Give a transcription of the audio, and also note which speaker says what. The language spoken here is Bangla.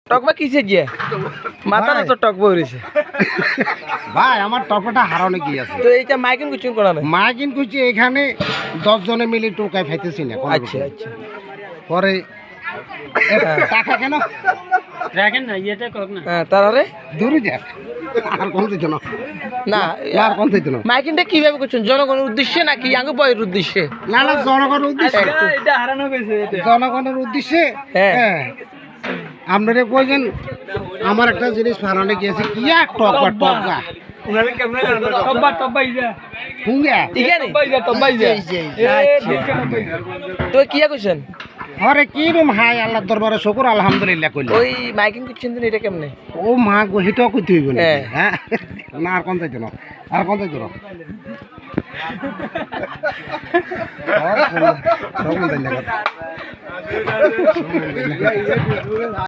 Speaker 1: টকবা কিসে গিয়ে মাথার তো টক বইছে
Speaker 2: ভাই আমার টকটা হারানো কি আছে
Speaker 1: তো এইটা মাইকিং কুচিং করা না
Speaker 2: মাইকিন করছি এখানে 10 জনে মিলে টোকায় খাইতেছি না
Speaker 1: আচ্ছা আচ্ছা
Speaker 2: পরে টাকা কেন
Speaker 3: রাখেন না ইয়েটা কক না
Speaker 1: হ্যাঁ তাহলে
Speaker 2: দূরে যাক আর কোন দিত না
Speaker 1: না
Speaker 2: আর কোন দিত না
Speaker 1: মাইকিংটা কিভাবে করছেন জনগণের উদ্দেশ্যে নাকি আঙ্গ বয়ের উদ্দেশ্যে
Speaker 2: না না জনগণের উদ্দেশ্যে
Speaker 3: এটা হারানো গেছে এটা
Speaker 2: জনগণের উদ্দেশ্যে
Speaker 1: হ্যাঁ।
Speaker 2: হ্যাঁ আপনারা কইছেন আমার একটা জিনিস হারানো গিয়েছে কি এক টকা
Speaker 3: উনারে কেমনে জানো টব্বা ইজা
Speaker 2: হুঙ্গা
Speaker 1: ঠিক আছে
Speaker 3: টব্বা ইজা
Speaker 1: তো কি কইছেন
Speaker 2: আরে কি রুম হাই আল্লাহর দরবারে শুকর আলহামদুলিল্লাহ কইল
Speaker 1: ওই মাইকিং করছেন তো এটা কেমনে
Speaker 2: ও মা গো হিটাও কইতে হইব না
Speaker 1: হ্যাঁ।
Speaker 2: হ্যাঁ না আর কোন যাইতো না আর কোন যাইতো না আর কোন যাইতো না